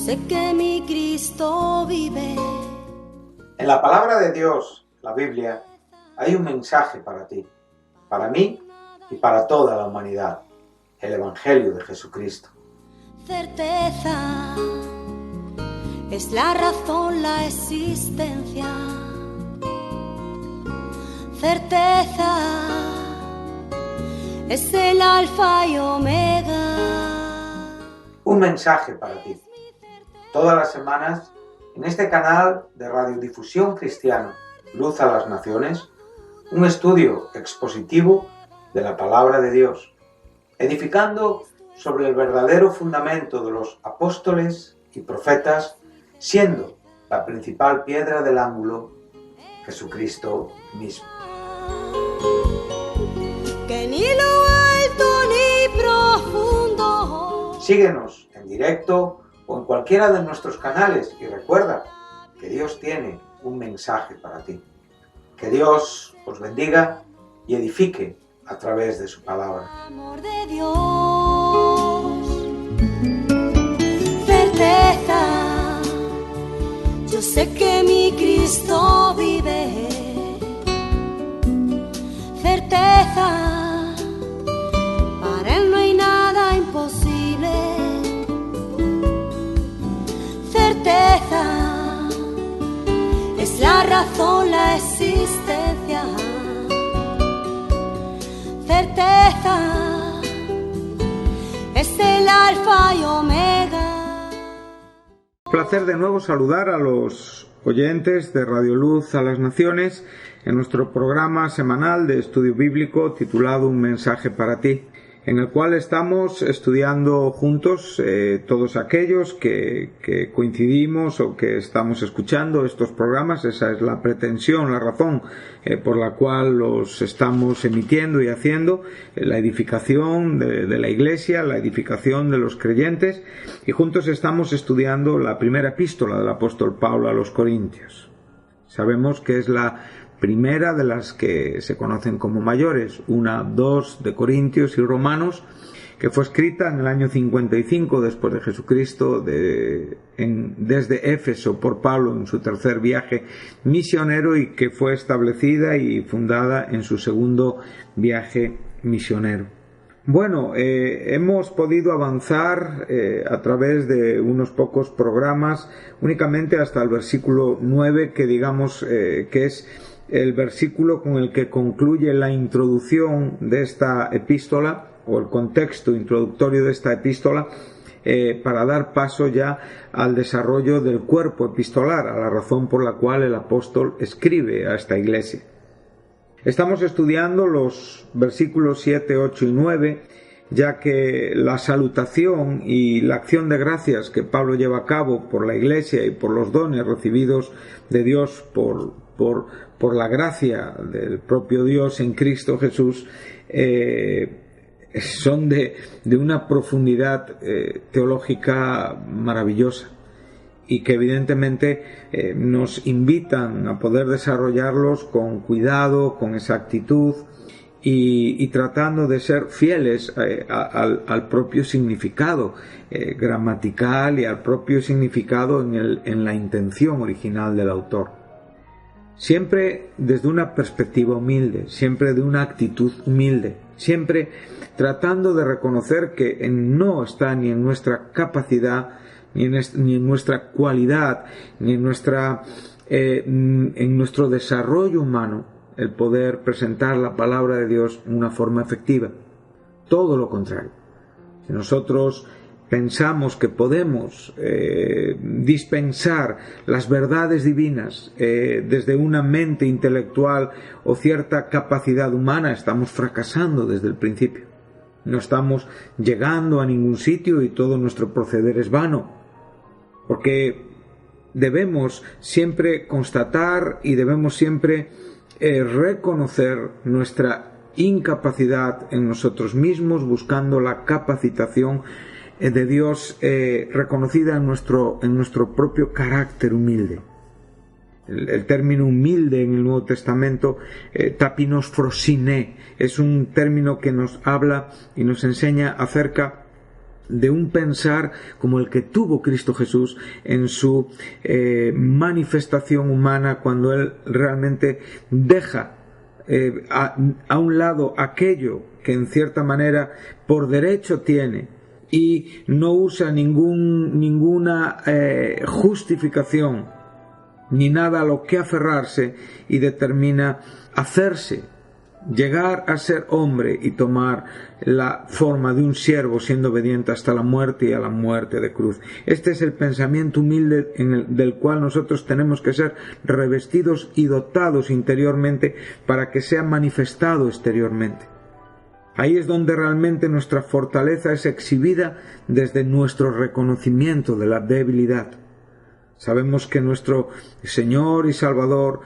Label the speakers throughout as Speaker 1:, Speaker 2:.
Speaker 1: sé que mi Cristo vive.
Speaker 2: En la palabra de Dios, la Biblia, hay un mensaje para ti, para mí y para toda la humanidad, el Evangelio de Jesucristo.
Speaker 1: Certeza es la razón, la existencia. Certeza es el alfa y omega.
Speaker 2: Un mensaje para ti. Todas las semanas, en este canal de radiodifusión cristiana, Luz a las Naciones, un estudio expositivo de la palabra de Dios, edificando sobre el verdadero fundamento de los apóstoles y profetas, siendo la principal piedra del ángulo Jesucristo mismo.
Speaker 1: Que ni lo alto ni profundo.
Speaker 2: Síguenos en directo o en cualquiera de nuestros canales y recuerda que Dios tiene un mensaje para ti. Que Dios os bendiga y edifique a través de su palabra.
Speaker 1: Amor de Dios, certeza, yo sé que mi Cristo vive. Certeza, para Él no hay nada imposible. Certeza, es la razón, la existencia. Certeza, es el alfa y omega.
Speaker 2: Placer de nuevo saludar a los oyentes de Radio Luz a las Naciones en nuestro programa semanal de estudio bíblico titulado Un mensaje para ti, en el cual estamos estudiando juntos todos aquellos que coincidimos o que estamos escuchando estos programas. Esa es la pretensión, la razón por la cual los estamos emitiendo y haciendo, la edificación de la Iglesia, la edificación de los creyentes, y juntos estamos estudiando la primera epístola del apóstol Pablo a los Corintios. Sabemos que es la primera de las que se conocen como mayores, 1, 2 de Corintios y Romanos, que fue escrita en el año 55 después de Jesucristo desde Éfeso por Pablo en su tercer viaje misionero y que fue establecida y fundada en su segundo viaje misionero. Bueno, hemos podido avanzar a través de unos pocos programas únicamente hasta el versículo 9, que digamos que es el versículo con el que concluye la introducción de esta epístola, o el contexto introductorio de esta epístola, para dar paso ya al desarrollo del cuerpo epistolar, a la razón por la cual el apóstol escribe a esta iglesia. Estamos estudiando los versículos 7, 8 y 9, ya que la salutación y la acción de gracias que Pablo lleva a cabo por la iglesia y por los dones recibidos de Dios por la gracia del propio Dios en Cristo Jesús, son de una profundidad teológica maravillosa y que evidentemente nos invitan a poder desarrollarlos con cuidado, con exactitud y tratando de ser fieles al propio significado gramatical y al propio significado en la intención original del autor. Siempre desde una perspectiva humilde, siempre de una actitud humilde, siempre tratando de reconocer que no está ni en nuestra capacidad, ni en nuestra cualidad, ni en nuestro desarrollo humano el poder presentar la palabra de Dios en una forma efectiva. Todo lo contrario. Si nosotros pensamos que podemos dispensar las verdades divinas desde una mente intelectual o cierta capacidad humana, estamos fracasando desde el principio. No estamos llegando a ningún sitio y todo nuestro proceder es vano. Porque debemos siempre constatar y debemos siempre reconocer nuestra incapacidad en nosotros mismos, buscando la capacitación de Dios reconocida en nuestro propio carácter humilde. El término humilde en el Nuevo Testamento, tapinos frosine, es un término que nos habla y nos enseña acerca de un pensar como el que tuvo Cristo Jesús en su manifestación humana, cuando Él realmente deja a un lado aquello que en cierta manera por derecho tiene y no usa ninguna justificación ni nada a lo que aferrarse, y determina hacerse, llegar a ser hombre y tomar la forma de un siervo, siendo obediente hasta la muerte y a la muerte de cruz. Este es el pensamiento humilde del cual nosotros tenemos que ser revestidos y dotados interiormente para que sea manifestado exteriormente. Ahí es donde realmente nuestra fortaleza es exhibida, desde nuestro reconocimiento de la debilidad. Sabemos que nuestro Señor y Salvador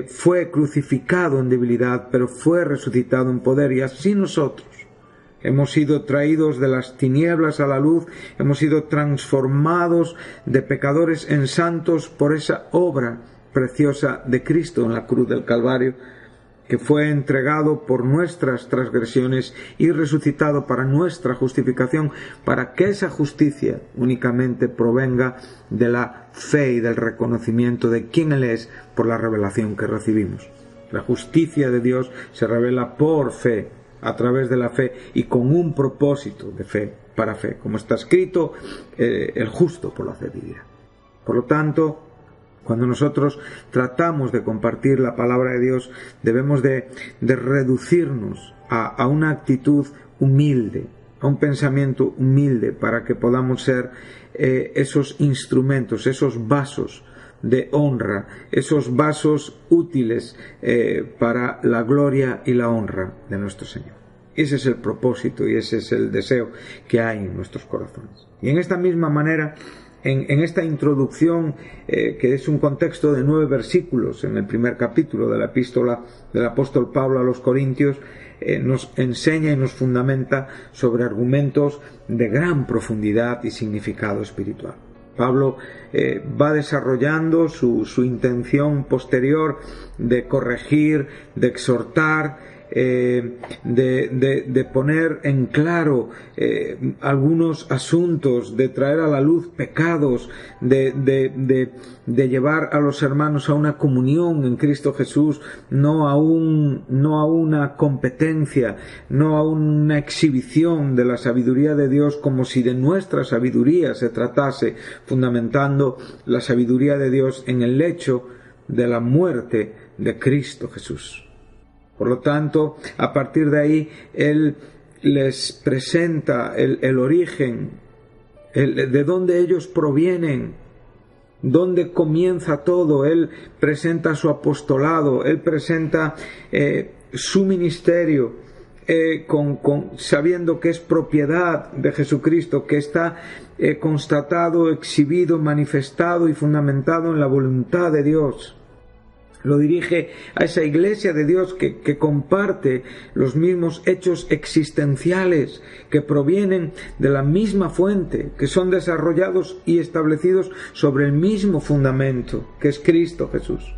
Speaker 2: fue crucificado en debilidad, pero fue resucitado en poder, y así nosotros hemos sido traídos de las tinieblas a la luz, hemos sido transformados de pecadores en santos por esa obra preciosa de Cristo en la cruz del Calvario, que fue entregado por nuestras transgresiones y resucitado para nuestra justificación, para que esa justicia únicamente provenga de la fe y del reconocimiento de quién Él es por la revelación que recibimos. La justicia de Dios se revela por fe, a través de la fe y con un propósito de fe, para fe. Como está escrito, el justo por la fe vivirá. Por lo tanto, cuando nosotros tratamos de compartir la palabra de Dios, debemos de reducirnos a una actitud humilde, a un pensamiento humilde, para que podamos ser esos instrumentos, esos vasos de honra, esos vasos útiles para la gloria y la honra de nuestro Señor. Ese es el propósito y ese es el deseo que hay en nuestros corazones. Y en esta misma manera, en esta introducción, que es un contexto de 9 versículos en el primer capítulo de la epístola del apóstol Pablo a los Corintios, nos enseña y nos fundamenta sobre argumentos de gran profundidad y significado espiritual. Pablo va desarrollando su intención posterior de corregir, de exhortar, de poner en claro algunos asuntos, de traer a la luz pecados, de llevar a los hermanos a una comunión en Cristo Jesús, no a una competencia, no a una exhibición de la sabiduría de Dios como si de nuestra sabiduría se tratase, fundamentando la sabiduría de Dios en el hecho de la muerte de Cristo Jesús. Por lo tanto, a partir de ahí, Él les presenta el origen, de dónde ellos provienen, dónde comienza todo. Él presenta su apostolado, Él presenta su ministerio, sabiendo que es propiedad de Jesucristo, que está constatado, exhibido, manifestado y fundamentado en la voluntad de Dios. Lo dirige a esa iglesia de Dios que comparte los mismos hechos existenciales, que provienen de la misma fuente, que son desarrollados y establecidos sobre el mismo fundamento, que es Cristo Jesús.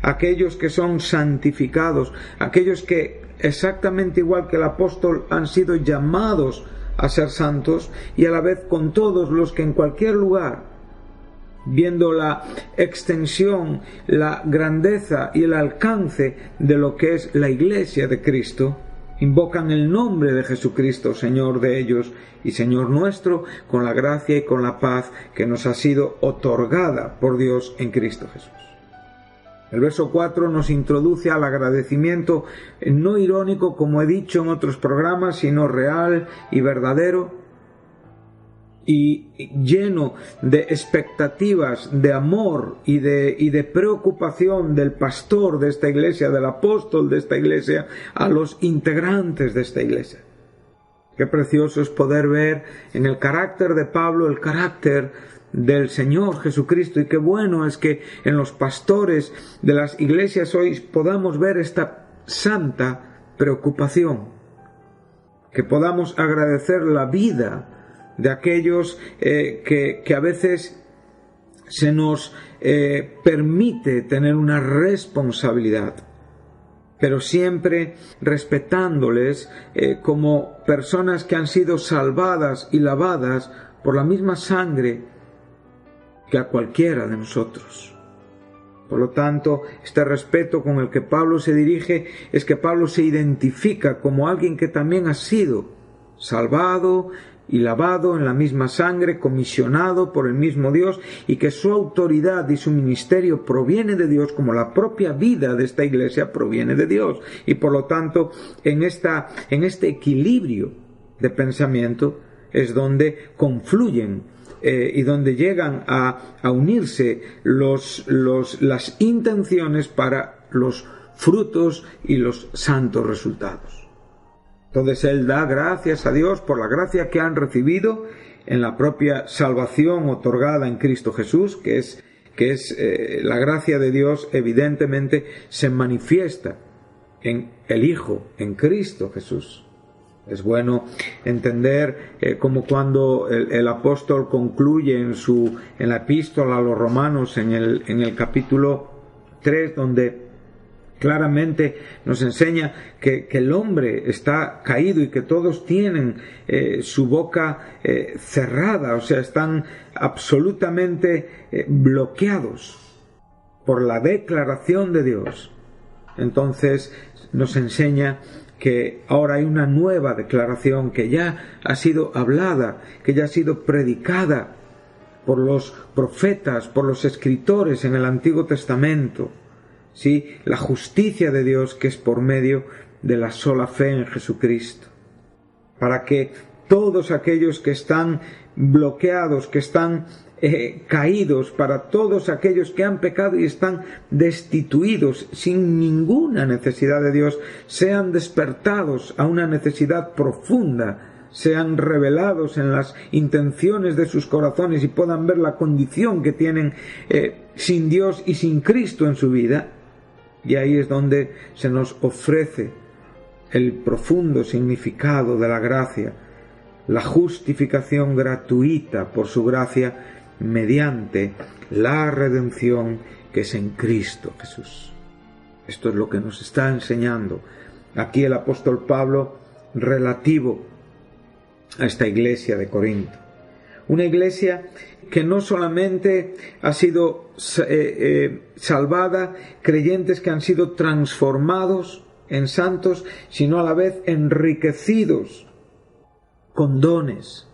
Speaker 2: Aquellos que son santificados, aquellos que exactamente igual que el apóstol han sido llamados a ser santos, y a la vez con todos los que en cualquier lugar, viendo la extensión, la grandeza y el alcance de lo que es la iglesia de Cristo, invocan el nombre de Jesucristo, Señor de ellos y Señor nuestro, con la gracia y con la paz que nos ha sido otorgada por Dios en Cristo Jesús. El verso 4 nos introduce al agradecimiento, no irónico como he dicho en otros programas, sino real y verdadero, y lleno de expectativas, de amor y de preocupación del pastor de esta iglesia, del apóstol de esta iglesia, a los integrantes de esta iglesia. Qué precioso es poder ver en el carácter de Pablo el carácter del Señor Jesucristo, y qué bueno es que en los pastores de las iglesias hoy podamos ver esta santa preocupación, que podamos agradecer la vida de aquellos que a veces se nos permite tener una responsabilidad pero siempre respetándoles como personas que han sido salvadas y lavadas por la misma sangre que a cualquiera de nosotros. Por lo tanto, este respeto con el que Pablo se dirige es que Pablo se identifica como alguien que también ha sido salvado y lavado en la misma sangre, comisionado por el mismo Dios, y que su autoridad y su ministerio proviene de Dios, como la propia vida de esta iglesia proviene de Dios. Y por lo tanto, en este equilibrio de pensamiento es donde confluyen y donde llegan a unirse las intenciones para los frutos y los santos resultados. Entonces él da gracias a Dios por la gracia que han recibido en la propia salvación otorgada en Cristo Jesús, que es la gracia de Dios evidentemente se manifiesta en el Hijo, en Cristo Jesús. Es bueno entender como cuando el apóstol concluye en la epístola a los romanos en el capítulo 3, donde claramente nos enseña que el hombre está caído y que todos tienen su boca cerrada, o sea, están absolutamente bloqueados por la declaración de Dios. Entonces nos enseña que ahora hay una nueva declaración que ya ha sido hablada, que ya ha sido predicada por los profetas, por los escritores en el Antiguo Testamento. ¿Sí? La justicia de Dios que es por medio de la sola fe en Jesucristo. Para que todos aquellos que están bloqueados, que están caídos, para todos aquellos que han pecado y están destituidos sin ninguna necesidad de Dios, sean despertados a una necesidad profunda, sean revelados en las intenciones de sus corazones y puedan ver la condición que tienen sin Dios y sin Cristo en su vida. Y ahí es donde se nos ofrece el profundo significado de la gracia, la justificación gratuita por su gracia mediante la redención que es en Cristo Jesús. Esto es lo que nos está enseñando aquí el apóstol Pablo relativo a esta iglesia de Corinto. Una iglesia que no solamente ha sido salvada, creyentes que han sido transformados en santos, sino a la vez enriquecidos con dones.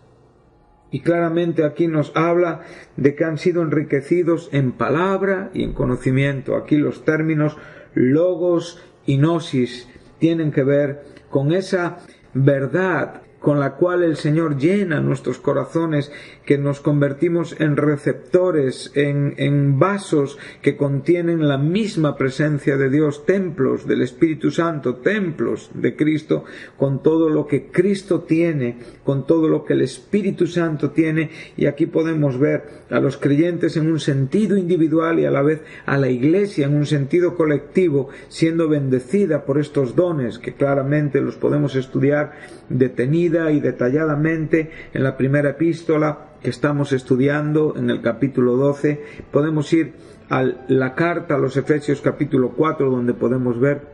Speaker 2: Y claramente aquí nos habla de que han sido enriquecidos en palabra y en conocimiento. Aquí los términos logos y gnosis tienen que ver con esa verdad con la cual el Señor llena nuestros corazones, que nos convertimos en receptores, en vasos que contienen la misma presencia de Dios, templos del Espíritu Santo, templos de Cristo, con todo lo que Cristo tiene, con todo lo que el Espíritu Santo tiene. Y aquí podemos ver a los creyentes en un sentido individual y a la vez a la Iglesia en un sentido colectivo, siendo bendecida por estos dones que claramente los podemos estudiar detenidamente y detalladamente en la primera epístola que estamos estudiando en el capítulo 12. Podemos ir a la carta a los Efesios capítulo 4, donde podemos ver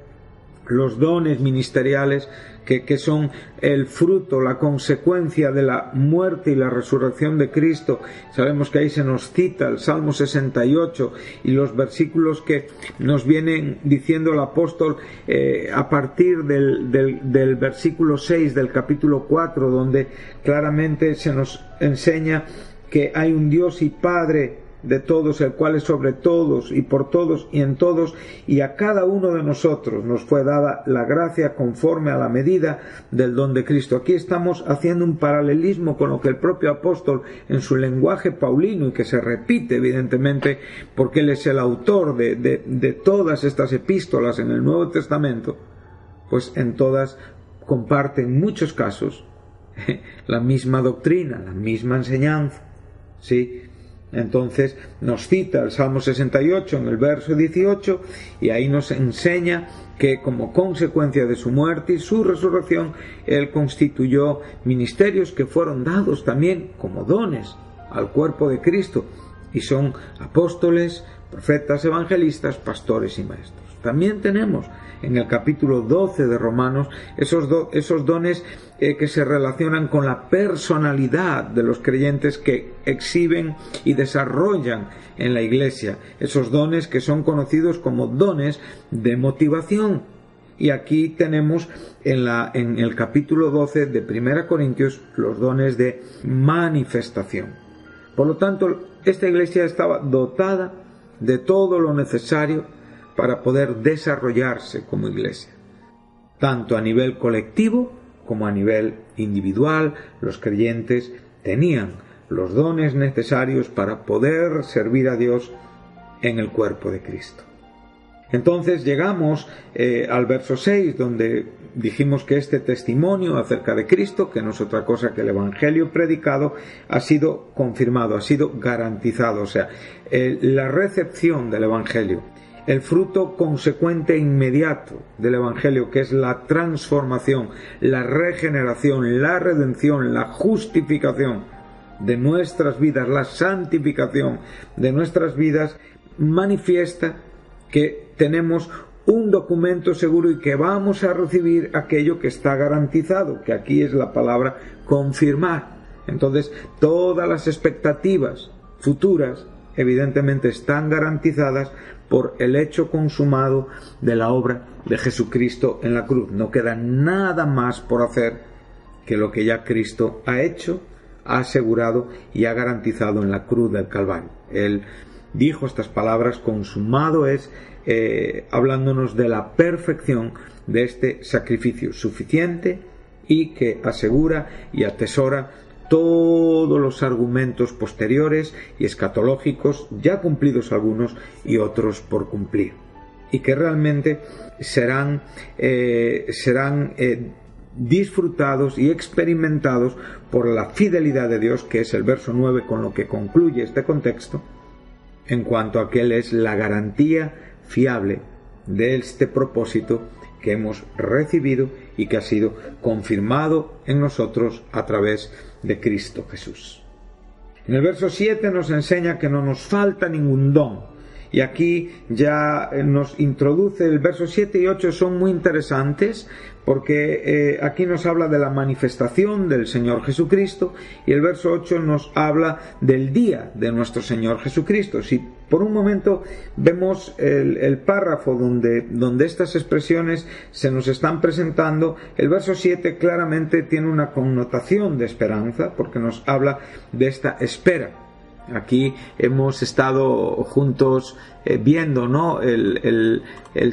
Speaker 2: los dones ministeriales que son el fruto, la consecuencia de la muerte y la resurrección de Cristo. Sabemos que ahí se nos cita el Salmo 68 y los versículos que nos vienen diciendo el apóstol a partir del versículo 6 del capítulo 4, donde claramente se nos enseña que hay un Dios y Padre de todos, el cual es sobre todos y por todos y en todos, y a cada uno de nosotros nos fue dada la gracia conforme a la medida del don de Cristo. Aquí estamos haciendo un paralelismo con lo que el propio apóstol en su lenguaje paulino, y que se repite evidentemente porque él es el autor de todas estas epístolas en el Nuevo Testamento, pues en todas comparte en muchos casos la misma doctrina, la misma enseñanza, ¿sí? Entonces nos cita el Salmo 68 en el verso 18, y ahí nos enseña que como consecuencia de su muerte y su resurrección, Él constituyó ministerios que fueron dados también como dones al cuerpo de Cristo, y son apóstoles, profetas, evangelistas, pastores y maestros. También tenemos en el capítulo 12 de Romanos esos dones que se relacionan con la personalidad de los creyentes que exhiben y desarrollan en la Iglesia. Esos dones que son conocidos como dones de motivación. Y aquí tenemos en el capítulo 12 de 1 Corintios los dones de manifestación. Por lo tanto, esta iglesia estaba dotada de todo lo necesario para poder desarrollarse como iglesia. Tanto a nivel colectivo como a nivel individual, los creyentes tenían los dones necesarios para poder servir a Dios en el cuerpo de Cristo. Entonces llegamos al verso 6, donde dijimos que este testimonio acerca de Cristo, que no es otra cosa que el Evangelio predicado, ha sido confirmado, ha sido garantizado. O sea, la recepción del Evangelio, el fruto consecuente e inmediato del Evangelio, que es la transformación, la regeneración, la redención, la justificación de nuestras vidas, la santificación de nuestras vidas, manifiesta que tenemos un documento seguro y que vamos a recibir aquello que está garantizado, que aquí es la palabra confirmar. Entonces, todas las expectativas futuras evidentemente están garantizadas por el hecho consumado de la obra de Jesucristo en la cruz. No queda nada más por hacer que lo que ya Cristo ha hecho, ha asegurado y ha garantizado en la cruz del Calvario. Él dijo estas palabras: consumado es, hablándonos de la perfección de este sacrificio suficiente y que asegura y atesora todos los argumentos posteriores y escatológicos, ya cumplidos algunos y otros por cumplir, y que realmente serán disfrutados y experimentados por la fidelidad de Dios, que es el verso 9 con lo que concluye este contexto, en cuanto a que Él es la garantía fiable de este propósito que hemos recibido y que ha sido confirmado en nosotros a través de Cristo Jesús. En el verso 7 nos enseña que no nos falta ningún don. Y aquí ya nos introduce el verso 7 y 8, son muy interesantes porque aquí nos habla de la manifestación del Señor Jesucristo, y el verso 8 nos habla del día de nuestro Señor Jesucristo. Si por un momento vemos el párrafo donde estas expresiones se nos están presentando, el verso 7 claramente tiene una connotación de esperanza porque nos habla de esta espera. Aquí hemos estado juntos viendo, ¿no?, el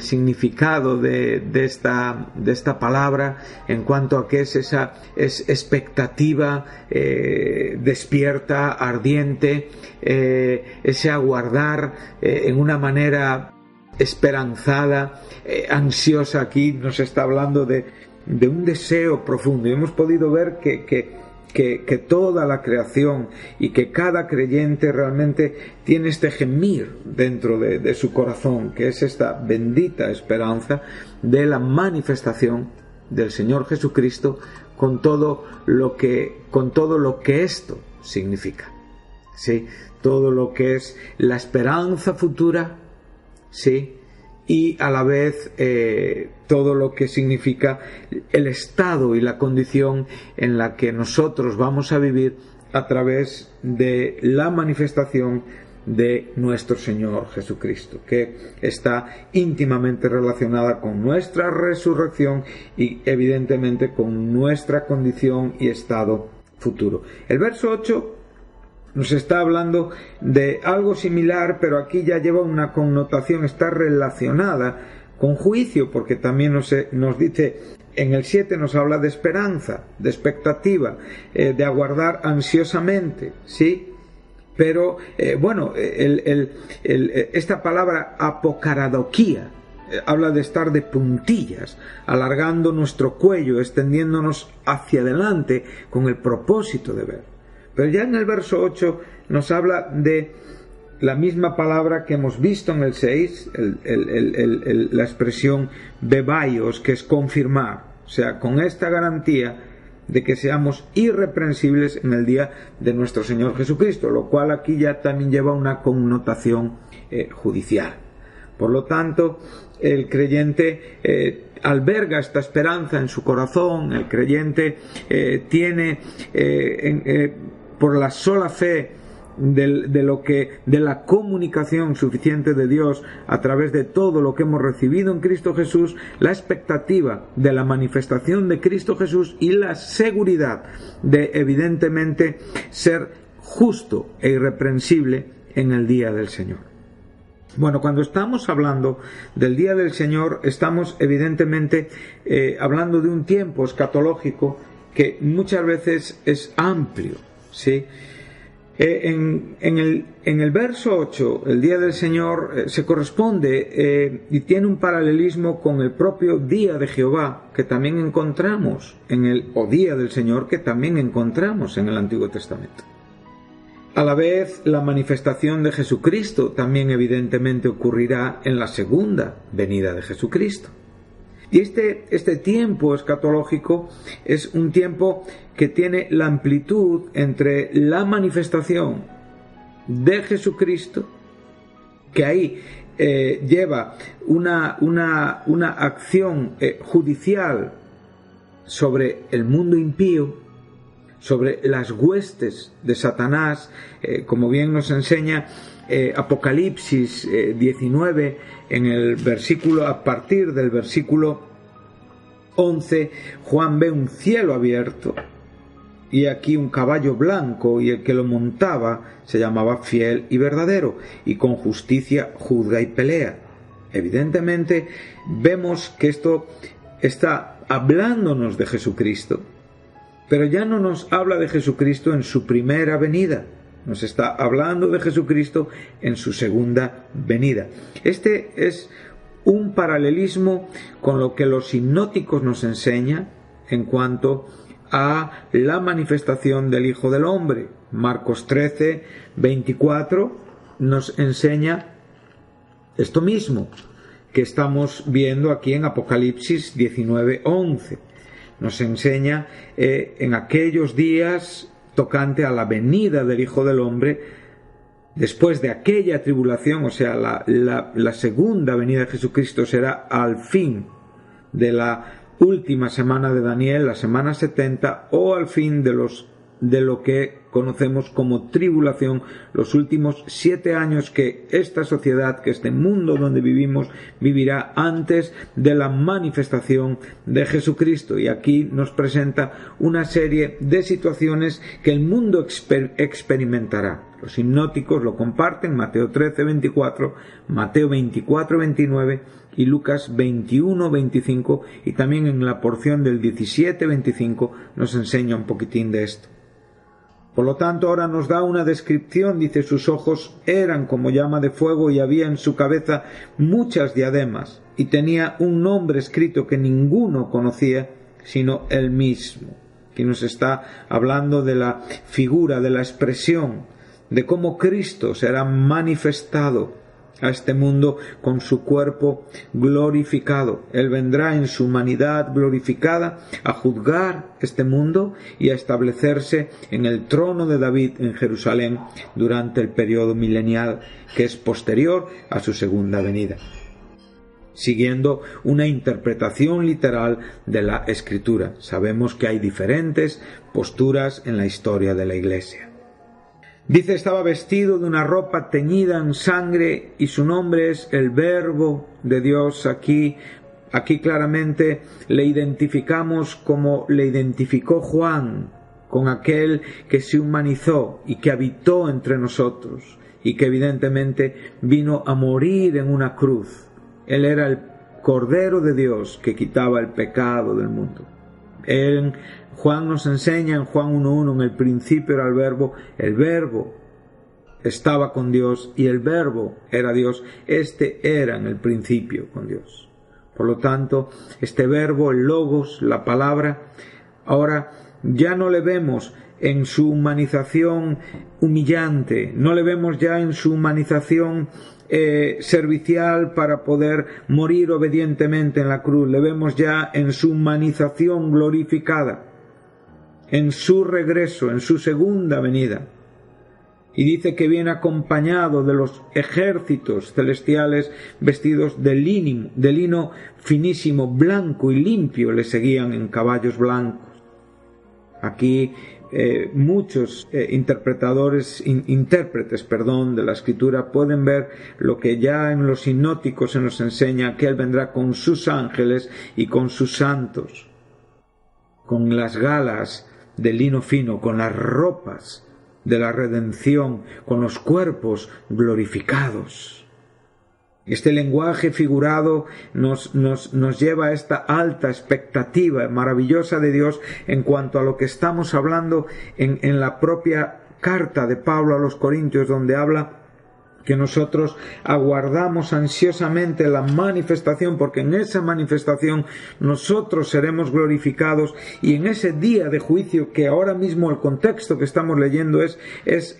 Speaker 2: significado de esta palabra en cuanto a qué es esa expectativa despierta, ardiente, ese aguardar en una manera esperanzada, ansiosa. Aquí nos está hablando de un deseo profundo, y hemos podido ver que toda la creación y que cada creyente realmente tiene este gemir dentro de su corazón, que es esta bendita esperanza de la manifestación del Señor Jesucristo con todo lo que esto significa, ¿sí? Todo lo que es la esperanza futura, ¿sí? Y a la vez todo lo que significa el estado y la condición en la que nosotros vamos a vivir a través de la manifestación de nuestro Señor Jesucristo, que está íntimamente relacionada con nuestra resurrección y evidentemente con nuestra condición y estado futuro. El verso 8 nos está hablando de algo similar, pero aquí ya lleva una connotación, está relacionada con juicio, porque también nos dice, en el 7 nos habla de esperanza, de expectativa, de aguardar ansiosamente, ¿sí? Pero, esta palabra apocaradoquía habla de estar de puntillas, alargando nuestro cuello, extendiéndonos hacia adelante con el propósito de ver. Pero ya en el verso 8 nos habla de la misma palabra que hemos visto en el 6, la expresión bebaios, que es confirmar. O sea, con esta garantía de que seamos irreprensibles en el día de nuestro Señor Jesucristo, lo cual aquí ya también lleva una connotación judicial. Por lo tanto, el creyente alberga esta esperanza en su corazón, el creyente tiene por la sola fe de la comunicación suficiente de Dios a través de todo lo que hemos recibido en Cristo Jesús, la expectativa de la manifestación de Cristo Jesús y la seguridad de evidentemente ser justo e irreprensible en el día del Señor. Bueno, cuando estamos hablando del día del Señor, estamos evidentemente hablando de un tiempo escatológico que muchas veces es amplio, ¿sí? En el verso 8, el día del Señor se corresponde y tiene un paralelismo con el propio día de Jehová que también encontramos o día del Señor que también encontramos en el Antiguo Testamento. A la vez, la manifestación de Jesucristo también evidentemente ocurrirá en la segunda venida de Jesucristo. Y este tiempo escatológico es un tiempo que tiene la amplitud entre la manifestación de Jesucristo, que ahí lleva una acción judicial sobre el mundo impío, sobre las huestes de Satanás, como bien nos enseña Apocalipsis 19, a partir del versículo 11, Juan ve un cielo abierto y aquí un caballo blanco, y el que lo montaba se llamaba Fiel y Verdadero, y con justicia juzga y pelea. Evidentemente vemos que esto está hablándonos de Jesucristo, pero ya no nos habla de Jesucristo en su primera venida, nos está hablando de Jesucristo en su segunda venida. Este es un paralelismo con lo que los sinópticos nos enseñan en cuanto a la manifestación del Hijo del Hombre. Marcos 13, 24 nos enseña esto mismo que estamos viendo aquí en Apocalipsis 19, 11. Nos enseña en aquellos días tocante a la venida del Hijo del Hombre, después de aquella tribulación, o sea, la segunda venida de Jesucristo será al fin de la última semana de Daniel, la semana 70, o al fin de lo que conocemos como tribulación, los últimos 7 años que esta sociedad, que este mundo donde vivimos, vivirá antes de la manifestación de Jesucristo. Y aquí nos presenta una serie de situaciones que el mundo experimentará. Los sinópticos lo comparten, Mateo 13, 24, Mateo 24, 29 y Lucas 21, 25, y también en la porción del 17, 25 nos enseña un poquitín de esto. Por lo tanto, ahora nos da una descripción, dice: sus ojos eran como llama de fuego y había en su cabeza muchas diademas, y tenía un nombre escrito que ninguno conocía sino él mismo. Aquí nos está hablando de la figura, de la expresión, de cómo Cristo será manifestado a este mundo con su cuerpo glorificado. Él vendrá en su humanidad glorificada a juzgar este mundo y a establecerse en el trono de David en Jerusalén durante el periodo milenial que es posterior a su segunda venida, siguiendo una interpretación literal de la Escritura. Sabemos que hay diferentes posturas en la historia de la Iglesia. Dice: estaba vestido de una ropa teñida en sangre y su nombre es el Verbo de Dios. Aquí claramente le identificamos como le identificó Juan, con aquel que se humanizó y que habitó entre nosotros y que evidentemente vino a morir en una cruz. Él era el Cordero de Dios que quitaba el pecado del mundo. Juan nos enseña en Juan 1.1, en el principio era el Verbo estaba con Dios y el Verbo era Dios. Este era en el principio con Dios. Por lo tanto, este Verbo, el Logos, la palabra, ahora ya no le vemos en su humanización humillante, no le vemos ya en su humanización servicial para poder morir obedientemente en la cruz, le vemos ya en su humanización glorificada. en su regreso, en su segunda venida. Y dice que viene acompañado de los ejércitos celestiales vestidos de lino finísimo, blanco y limpio, le seguían en caballos blancos. Aquí muchos intérpretes de la Escritura pueden ver lo que ya en los sinópticos se nos enseña, que Él vendrá con sus ángeles y con sus santos, con las galas de lino fino, con las ropas de la redención, con los cuerpos glorificados. Este lenguaje figurado nos lleva a esta alta expectativa maravillosa de Dios en cuanto a lo que estamos hablando en la propia carta de Pablo a los Corintios, donde habla que nosotros aguardamos ansiosamente la manifestación, porque en esa manifestación nosotros seremos glorificados, y en ese día de juicio, que ahora mismo el contexto que estamos leyendo es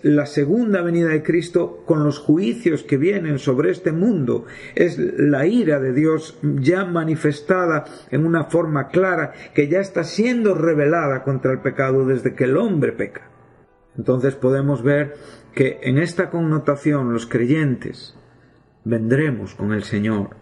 Speaker 2: la segunda venida de Cristo con los juicios que vienen sobre este mundo, es la ira de Dios ya manifestada en una forma clara, que ya está siendo revelada contra el pecado desde que el hombre peca. Entonces podemos ver que en esta connotación los creyentes vendremos con el Señor.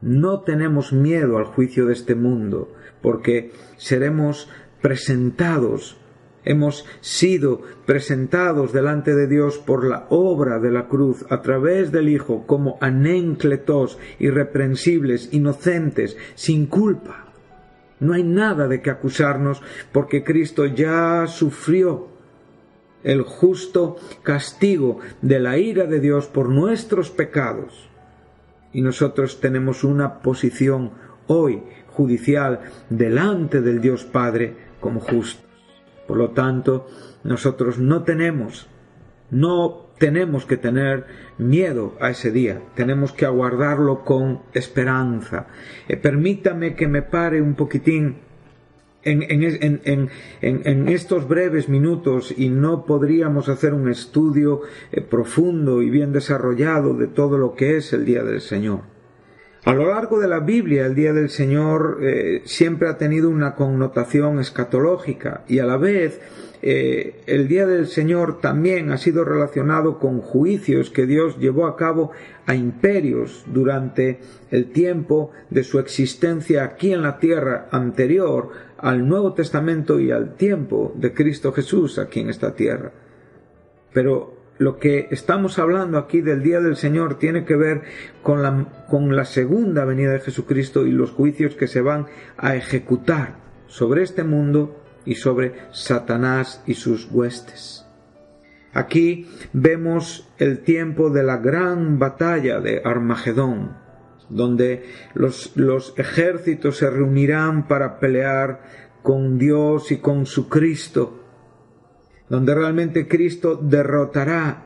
Speaker 2: No tenemos miedo al juicio de este mundo, porque seremos presentados, hemos sido presentados delante de Dios por la obra de la cruz a través del Hijo como anéncletos, irreprensibles, inocentes, sin culpa. No hay nada de que acusarnos, porque Cristo ya sufrió el justo castigo de la ira de Dios por nuestros pecados. Y nosotros tenemos una posición hoy judicial delante del Dios Padre como justos. Por lo tanto, nosotros no tenemos que tener miedo a ese día. Tenemos que aguardarlo con esperanza. Permítame que me pare un poquitín en estos breves minutos, y no podríamos hacer un estudio profundo y bien desarrollado de todo lo que es el Día del Señor. A lo largo de la Biblia, el Día del Señor siempre ha tenido una connotación escatológica, y a la vez el Día del Señor también ha sido relacionado con juicios que Dios llevó a cabo a imperios durante el tiempo de su existencia aquí en la tierra, anterior al Nuevo Testamento y al tiempo de Cristo Jesús aquí en esta tierra. Pero lo que estamos hablando aquí del Día del Señor tiene que ver con la segunda venida de Jesucristo y los juicios que se van a ejecutar sobre este mundo y sobre Satanás y sus huestes. Aquí vemos el tiempo de la gran batalla de Armagedón, donde los ejércitos se reunirán para pelear con Dios y con su Cristo, donde realmente Cristo derrotará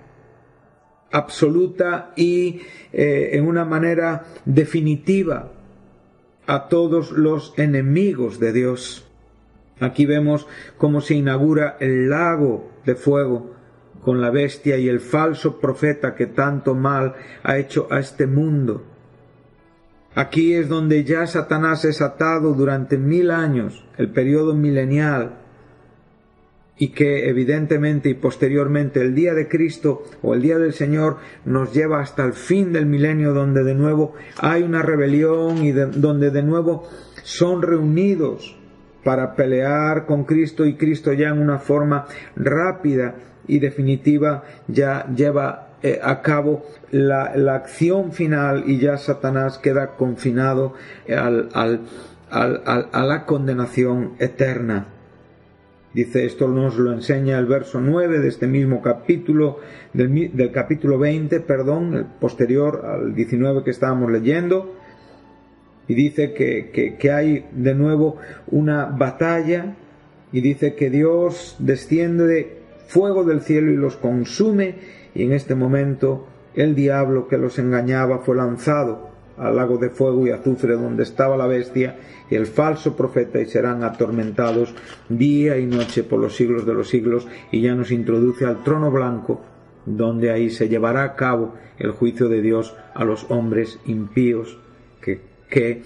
Speaker 2: absoluta y en una manera definitiva a todos los enemigos de Dios. Aquí vemos cómo se inaugura el lago de fuego con la bestia y el falso profeta que tanto mal ha hecho a este mundo. Aquí es donde ya Satanás es atado durante 1000 años, el periodo milenial, y que evidentemente y posteriormente el día de Cristo o el día del Señor nos lleva hasta el fin del milenio, donde de nuevo hay una rebelión y donde de nuevo son reunidos para pelear con Cristo, y Cristo ya en una forma rápida y definitiva ya lleva a cabo la acción final, y ya Satanás queda confinado a la condenación eterna. Dice, esto nos lo enseña el verso 9 de este mismo capítulo, del capítulo 20, el posterior al 19 que estábamos leyendo. Y dice que hay de nuevo una batalla, y dice que Dios desciende de fuego del cielo y los consume, y en este momento el diablo que los engañaba fue lanzado al lago de fuego y azufre, donde estaba la bestia y el falso profeta, y serán atormentados día y noche por los siglos de los siglos. Y ya nos introduce al trono blanco, donde ahí se llevará a cabo el juicio de Dios a los hombres impíos que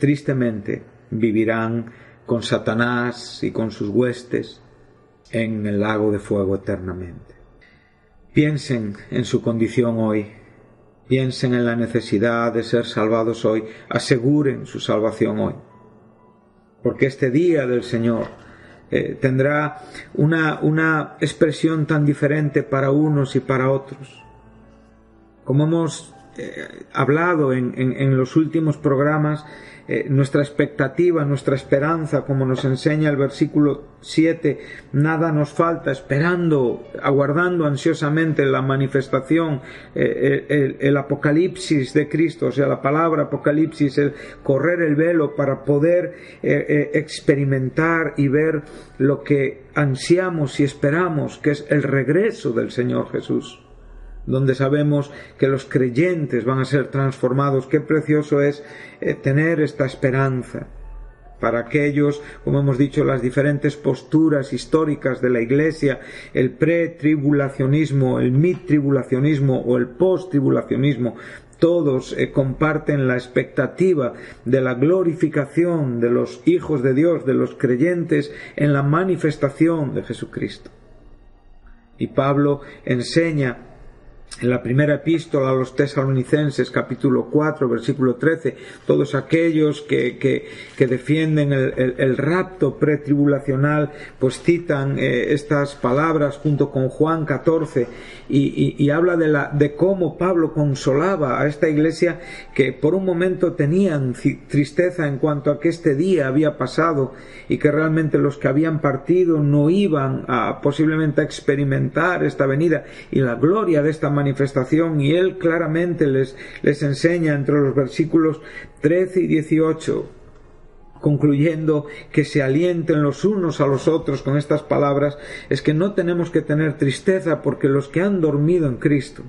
Speaker 2: tristemente vivirán con Satanás y con sus huestes en el lago de fuego eternamente. Piensen en su condición hoy, piensen en la necesidad de ser salvados hoy, aseguren su salvación hoy, porque este día del Señor tendrá una expresión tan diferente para unos y para otros. Como hemos hablado en los últimos programas, nuestra expectativa, nuestra esperanza, como nos enseña el versículo 7, nada nos falta, esperando, aguardando ansiosamente la manifestación, el apocalipsis de Cristo, o sea, la palabra apocalipsis, el correr el velo para poder experimentar y ver lo que ansiamos y esperamos, que es el regreso del Señor Jesús, donde sabemos que los creyentes van a ser transformados. Qué precioso es tener esta esperanza para aquellos, como hemos dicho, las diferentes posturas históricas de la Iglesia, el pretribulacionismo, el midtribulacionismo o el posttribulacionismo. Todos comparten la expectativa de la glorificación de los hijos de Dios, de los creyentes, en la manifestación de Jesucristo. Y Pablo enseña en la primera epístola a los Tesalonicenses, capítulo 4, versículo 13, todos aquellos que defienden el rapto pretribulacional, pues citan estas palabras junto con Juan 14 y habla de cómo Pablo consolaba a esta iglesia que por un momento tenían tristeza en cuanto a que este día había pasado y que realmente los que habían partido no iban posiblemente a experimentar esta venida y la gloria de esta manifestación, y él claramente les enseña entre los versículos 13 y 18, concluyendo que se alienten los unos a los otros con estas palabras, es que no tenemos que tener tristeza, porque los que han dormido en Cristo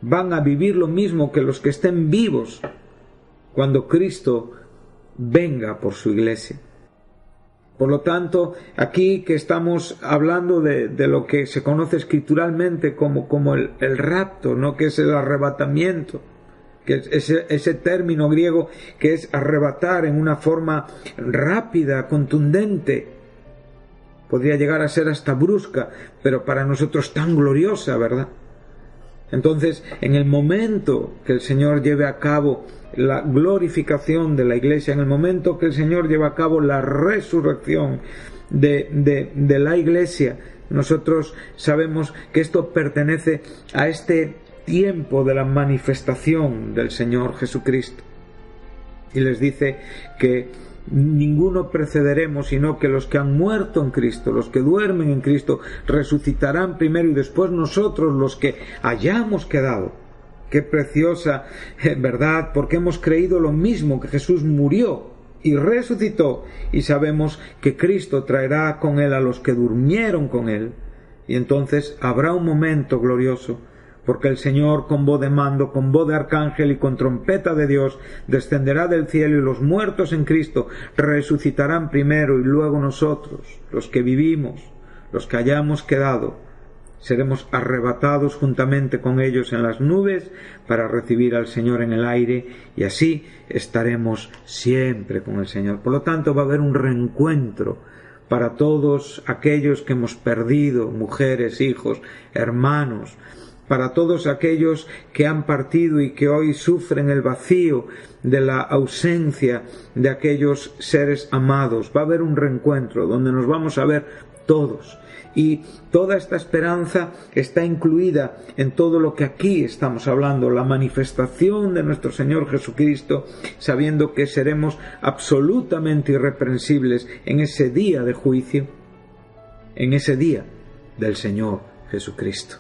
Speaker 2: van a vivir lo mismo que los que estén vivos cuando Cristo venga por su iglesia. Por lo tanto, aquí que estamos hablando de lo que se conoce escrituralmente como el rapto, ¿no?, que es el arrebatamiento, que es ese término griego que es arrebatar en una forma rápida, contundente, podría llegar a ser hasta brusca, pero para nosotros tan gloriosa, ¿verdad? Entonces, en el momento que el Señor lleve a cabo la glorificación de la iglesia, en el momento que el Señor lleve a cabo la resurrección de la iglesia, nosotros sabemos que esto pertenece a este tiempo de la manifestación del Señor Jesucristo. Y les dice que ninguno precederemos, sino que los que han muerto en Cristo, los que duermen en Cristo, resucitarán primero y después nosotros los que hayamos quedado. Qué preciosa verdad, porque hemos creído lo mismo, que Jesús murió y resucitó, y sabemos que Cristo traerá con él a los que durmieron con él, y entonces habrá un momento glorioso, porque el Señor con voz de mando, con voz de arcángel y con trompeta de Dios descenderá del cielo, y los muertos en Cristo resucitarán primero, y luego nosotros, los que vivimos, los que hayamos quedado, seremos arrebatados juntamente con ellos en las nubes para recibir al Señor en el aire, y así estaremos siempre con el Señor. Por lo tanto, va a haber un reencuentro para todos aquellos que hemos perdido, mujeres, hijos, hermanos, para todos aquellos que han partido y que hoy sufren el vacío de la ausencia de aquellos seres amados. Va a haber un reencuentro donde nos vamos a ver todos. Y toda esta esperanza está incluida en todo lo que aquí estamos hablando, la manifestación de nuestro Señor Jesucristo, sabiendo que seremos absolutamente irreprensibles en ese día de juicio, en ese día del Señor Jesucristo.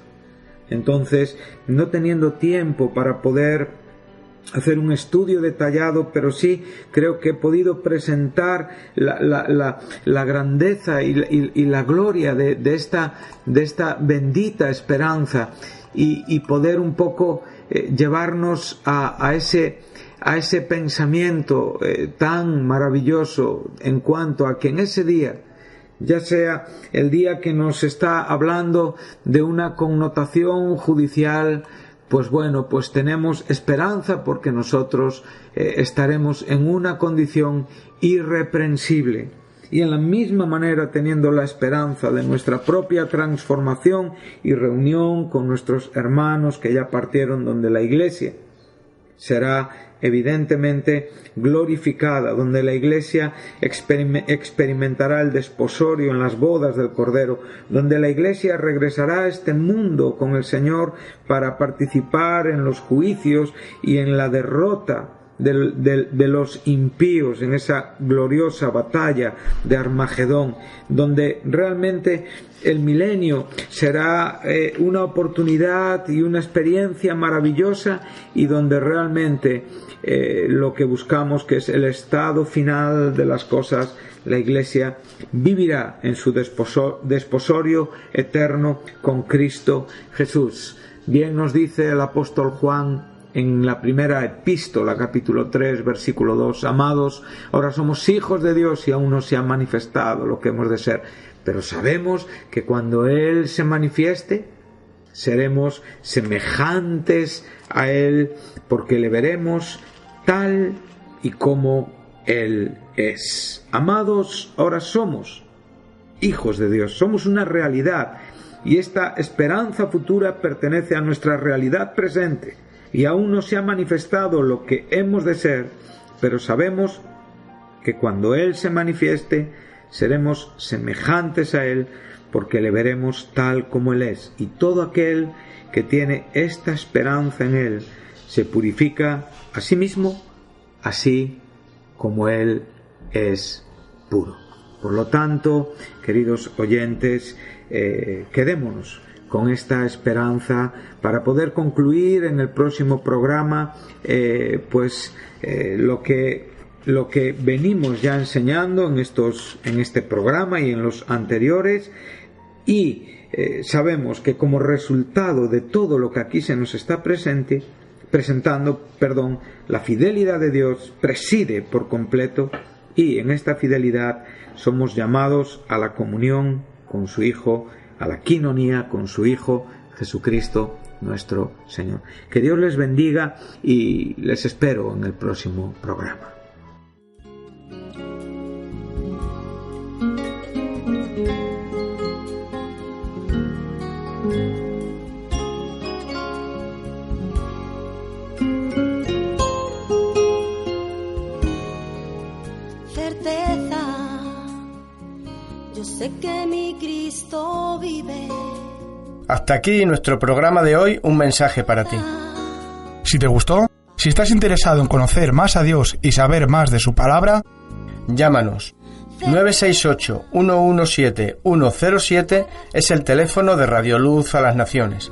Speaker 2: Entonces, no teniendo tiempo para poder hacer un estudio detallado, pero sí creo que he podido presentar la grandeza y la gloria de esta bendita esperanza, y poder un poco llevarnos a ese pensamiento tan maravilloso en cuanto a que en ese día, ya sea el día que nos está hablando de una connotación judicial, pues bueno, pues tenemos esperanza, porque nosotros estaremos en una condición irreprensible. y en la misma manera teniendo la esperanza de nuestra propia transformación y reunión con nuestros hermanos que ya partieron donde la Iglesia será evidentemente glorificada, donde la Iglesia experimentará el desposorio en las bodas del Cordero, donde la Iglesia regresará a este mundo con el Señor para participar en los juicios y en la derrota de los impíos, en esa gloriosa batalla de Armagedón, donde realmente el milenio será una oportunidad y una experiencia maravillosa, y donde realmente lo que buscamos, que es el estado final de las cosas, la Iglesia vivirá en su desposorio eterno con Cristo Jesús. Bien nos dice el apóstol Juan en la primera epístola, capítulo 3, versículo 2: amados, ahora somos hijos de Dios y aún no se ha manifestado lo que hemos de ser, pero sabemos que cuando Él se manifieste, seremos semejantes a Él, porque le veremos tal y como Él es. Amados, ahora somos hijos de Dios, somos una realidad, y esta esperanza futura pertenece a nuestra realidad presente, y aún no se ha manifestado lo que hemos de ser, pero sabemos que cuando Él se manifieste, seremos semejantes a Él, porque le veremos tal como Él es. Y todo aquel que tiene esta esperanza en Él se purifica a sí mismo, así como Él es puro. Por lo tanto, queridos oyentes, quedémonos con esta esperanza para poder concluir en el próximo programa lo que venimos ya enseñando en este programa y en los anteriores, y sabemos que como resultado de todo lo que aquí se nos está presentando, la fidelidad de Dios preside por completo, y en esta fidelidad somos llamados a la comunión con su Hijo, a la quinonía con su Hijo Jesucristo nuestro Señor. Que Dios les bendiga y les espero en el próximo programa.
Speaker 1: Sé que mi Cristo vive.
Speaker 3: Hasta aquí nuestro programa de hoy, un mensaje para ti.
Speaker 4: Si te gustó, si estás interesado en conocer más a Dios y saber más de su palabra,
Speaker 3: llámanos. 968-117-107 es el teléfono de Radio Luz a las Naciones.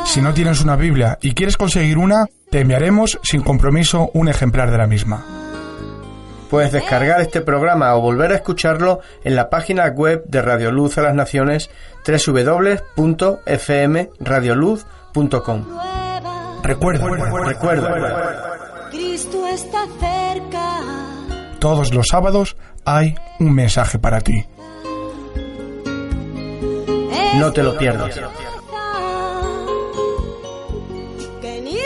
Speaker 4: Si no tienes una Biblia y quieres conseguir una, te enviaremos sin compromiso un ejemplar de la misma.
Speaker 3: Puedes descargar este programa o volver a escucharlo en la página web de Radio Luz a las Naciones, www.fmradioluz.com.
Speaker 4: Recuerda,
Speaker 1: Cristo está cerca.
Speaker 4: Todos los sábados hay un mensaje para ti.
Speaker 3: No te lo pierdas.
Speaker 1: Que ni